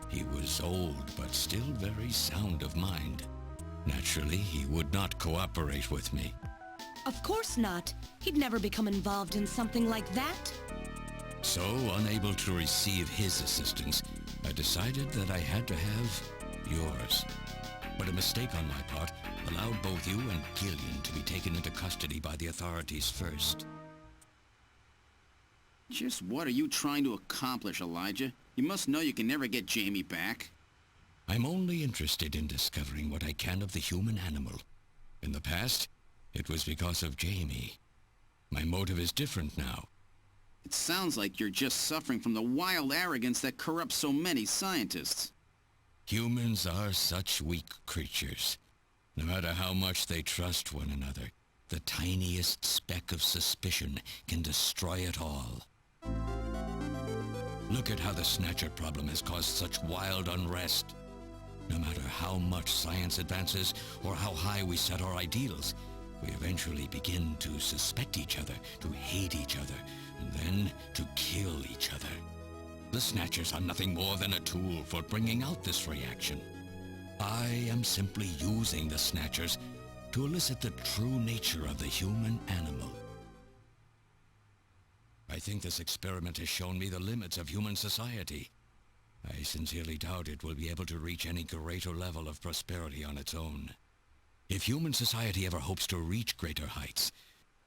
He was old, but still very sound of mind. Naturally, he would not cooperate with me. Of course not. He'd never become involved in something like that. So, unable to receive his assistance, I decided that I had to have yours. But a mistake on my part allowed both you and Gillian to be taken into custody by the authorities first. Just what are you trying to accomplish, Elijah? You must know you can never get Jamie back. I'm only interested in discovering what I can of the human animal. In the past, it was because of Jamie. My motive is different now. It sounds like you're just suffering from the wild arrogance that corrupts so many scientists. Humans are such weak creatures. No matter how much they trust one another, the tiniest speck of suspicion can destroy it all. Look at how the Snatcher problem has caused such wild unrest. No matter how much science advances or how high we set our ideals, we eventually begin to suspect each other, to hate each other, and then to kill each other. The Snatchers are nothing more than a tool for bringing out this reaction. I am simply using the Snatchers to elicit the true nature of the human animal. I think this experiment has shown me the limits of human society. I sincerely doubt it will be able to reach any greater level of prosperity on its own. If human society ever hopes to reach greater heights,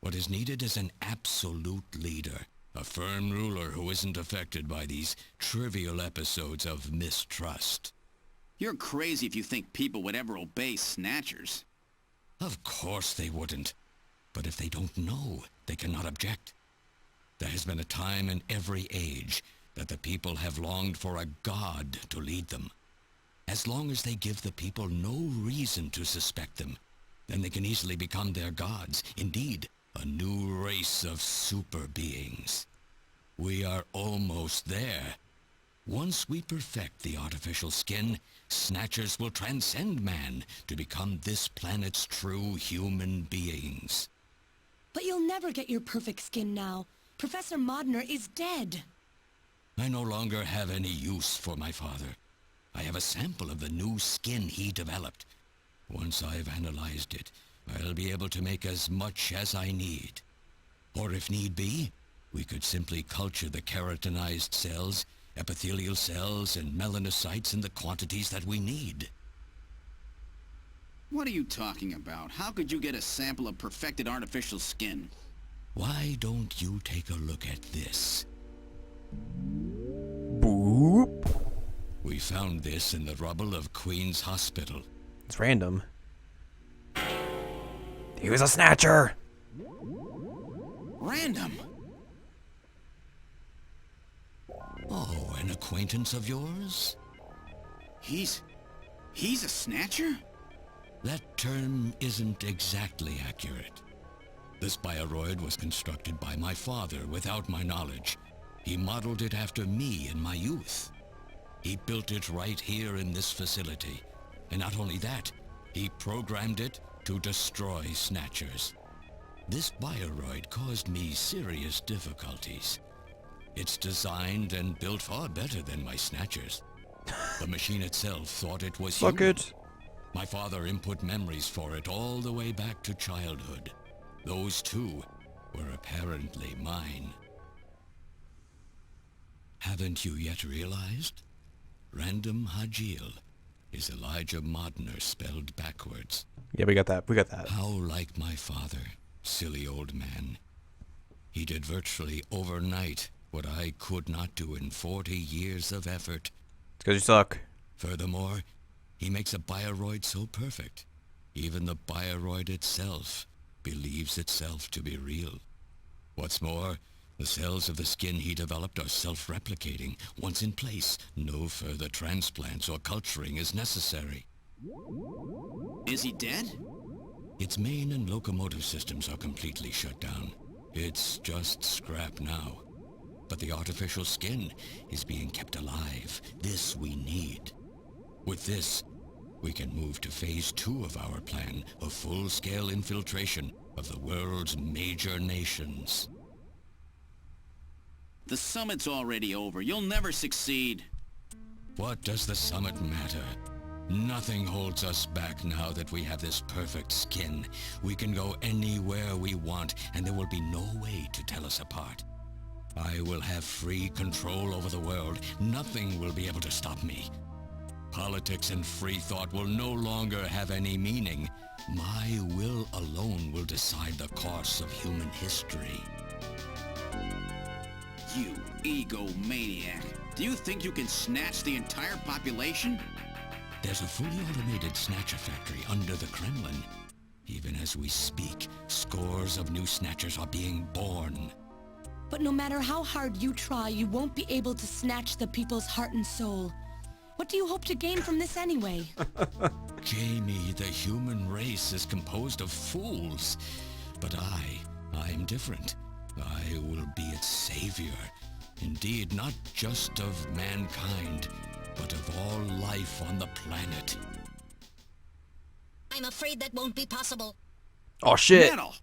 what is needed is an absolute leader, a firm ruler who isn't affected by these trivial episodes of mistrust. You're crazy if you think people would ever obey Snatchers. Of course they wouldn't. But if they don't know, they cannot object. There has been a time in every age that the people have longed for a god to lead them. As long as they give the people no reason to suspect them, then they can easily become their gods. Indeed, a new race of super beings. We are almost there. Once we perfect the artificial skin, Snatchers will transcend man to become this planet's true human beings. But you'll never get your perfect skin now. Professor Modner is dead. I no longer have any use for my father. I have a sample of the new skin he developed. Once I've analyzed it, I'll be able to make as much as I need. Or if need be, we could simply culture the keratinized cells, epithelial cells, and melanocytes in the quantities that we need. What are you talking about? How could you get a sample of perfected artificial skin? Why don't you take a look at this? Boop. We found this in the rubble of Queen's Hospital. It's random. He was a Snatcher! Random? Oh, an acquaintance of yours? He's a Snatcher? That term isn't exactly accurate. This bioroid was constructed by my father without my knowledge. He modeled it after me in my youth. He built it right here in this facility. And not only that, he programmed it to destroy Snatchers. This bioroid caused me serious difficulties. It's designed and built far better than my Snatchers. The machine itself thought it was Fuck human. it. My father input memories for it all the way back to childhood. Those too were apparently mine. Haven't you yet realized? Random Hajil is Elijah Modner spelled backwards. Yeah, we got that. We got that. How like my father, silly old man. He did virtually overnight what I could not do in 40 years of effort. It's because you suck. Furthermore, he makes a bioroid so perfect, even the bioroid itself believes itself to be real. What's more, the cells of the skin he developed are self-replicating. Once in place, no further transplants or culturing is necessary. Is he dead? Its main and locomotive systems are completely shut down. It's just scrap now. But the artificial skin is being kept alive. This we need. With this, we can move to phase 2 of our plan of full-scale infiltration of the world's major nations. The summit's already over. You'll never succeed. What does the summit matter? Nothing holds us back now that we have this perfect skin. We can go anywhere we want, and there will be no way to tell us apart. I will have free control over the world. Nothing will be able to stop me. Politics and free thought will no longer have any meaning. My will alone will decide the course of human history. You egomaniac. Do you think you can snatch the entire population? There's a fully automated Snatcher factory under the Kremlin. Even as we speak, scores of new Snatchers are being born. But no matter how hard you try, you won't be able to snatch the people's heart and soul. What do you hope to gain from this anyway? Jamie, the human race is composed of fools. But I'm different. I will be its savior. Indeed, not just of mankind, but of all life on the planet. I'm afraid that won't be possible. Oh shit. Metal!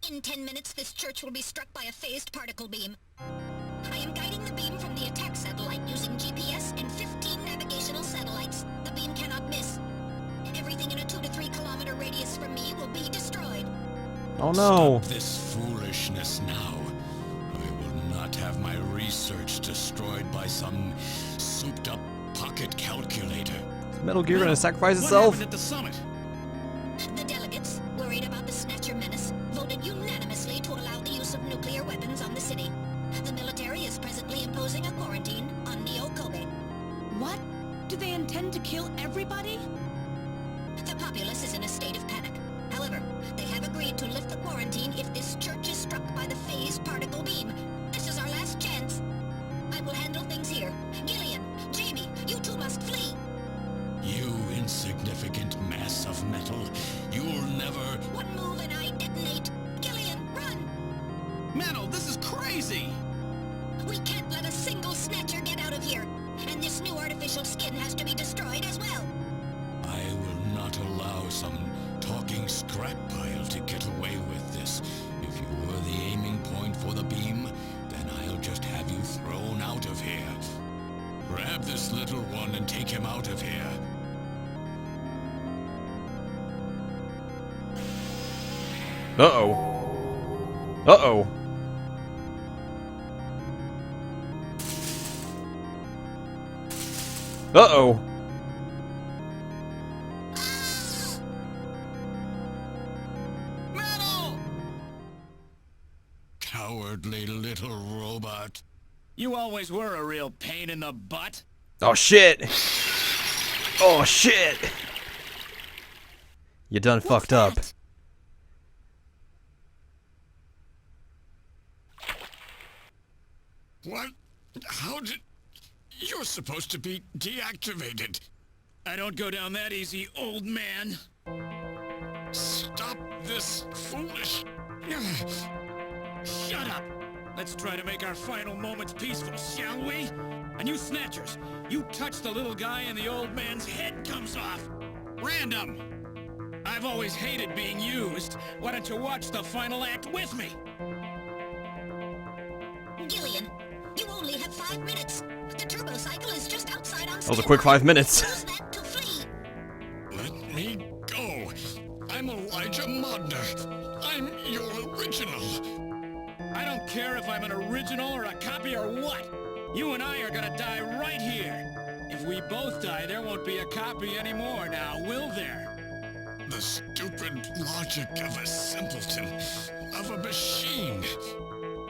In 10 minutes, this church will be struck by a phased particle beam. I am guiding the beam from the attack satellite using GPS and 15 navigational satellites. The beam cannot miss. Everything in a 2 to 3 kilometer radius from me will be destroyed. Oh no. Stop this foolishness now. I will not have my research destroyed by some souped-up pocket calculator. Is Metal Gear gonna sacrifice What itself? happened at the summit? The delegates, worried about the Snatcher menace, voted unanimously to allow the use of nuclear weapons on the city. The military is presently imposing a quarantine on Neo-Kobe. What? Do they intend to kill everybody? The populace is in a state of panic. However, they have agreed to lift the quarantine if this church is struck by the phased particle beam. This is our last chance. I will handle things here. Gillian, Jamie, you two must flee. You insignificant mass of metal. You'll never... One move and I detonate. Gillian, run! Metal, this is crazy! We can't let a single Snatcher get out of here. And this new artificial skin has to be destroyed as well. I will not allow some talking scrap pile to get away with this. If you were the aiming point for the beam, then I'll just have you thrown out of here. Grab this little one and take him out of here. Uh-oh. Uh-oh. Uh-oh. Metal! Cowardly little robot. You always were a real pain in the butt. Oh shit. Oh shit. You done fucked up. that? What? How did... You're supposed to be deactivated. I don't go down that easy, old man. Stop this foolish... Shut up! Let's try to make our final moments peaceful, shall we? And you Snatchers, you touch the little guy and the old man's head comes off. Random! I've always hated being used. Why don't you watch the final act with me? Gillian, you only have 5 minutes. The turbo cycle is just outside on That was a quick 5 minutes. Use that to flee. Let me go. I'm Elijah Modner. I'm your original. I don't care if I'm an original or a copy or what. You and I are gonna die right here. If we both die, there won't be a copy anymore now, will there? The stupid logic of a simpleton, of a machine.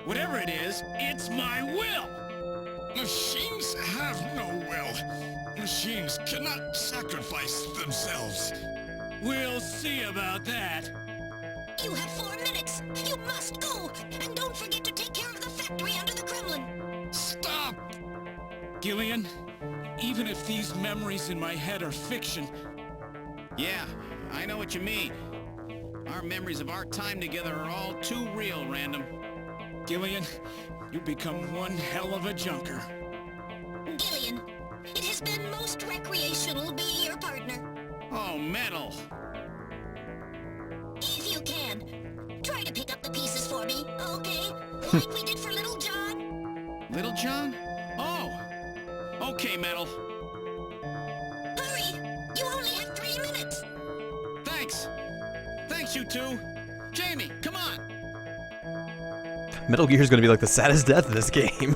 Whatever it is, it's my will! Machines have no will. Machines cannot sacrifice themselves. We'll see about that. You have 4 minutes. You must go. And don't forget to take care of the factory under the Kremlin. Stop! Gillian, even if these memories in my head are fiction, Yeah, I know what you mean. Our memories of our time together are all too real, Random. Gillian, you become one hell of a junker. Gillian, it has been most recreational being your partner. Oh, Metal! If you can, try to pick up the pieces for me, okay? Like we did for Little John. Little John? Oh! Okay, Metal. you two? Jamie, come on! Metal Gear is gonna be like the saddest death in this game.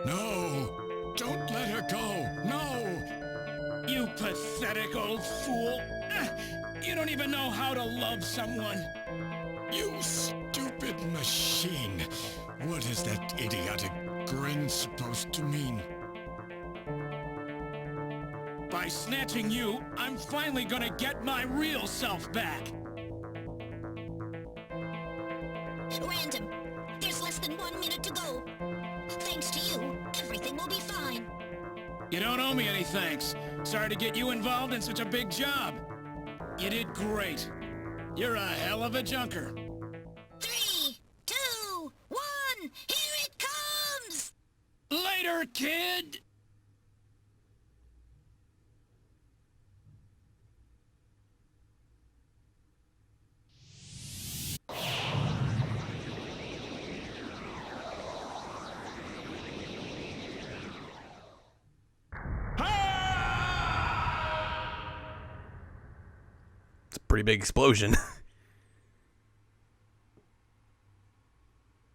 No! Don't let her go! No! You pathetic old fool. You don't even know how to love someone. You stupid machine! What is that idiotic grin supposed to mean? By snatching you, I'm finally gonna get my real self back. Random. There's less than 1 minute to go. Thanks to you, everything will be fine. You don't owe me any thanks. Sorry to get you involved in such a big job. You did great. You're a hell of a junker. 3, 2, 1, here it comes! Later, kid! It's a pretty big explosion.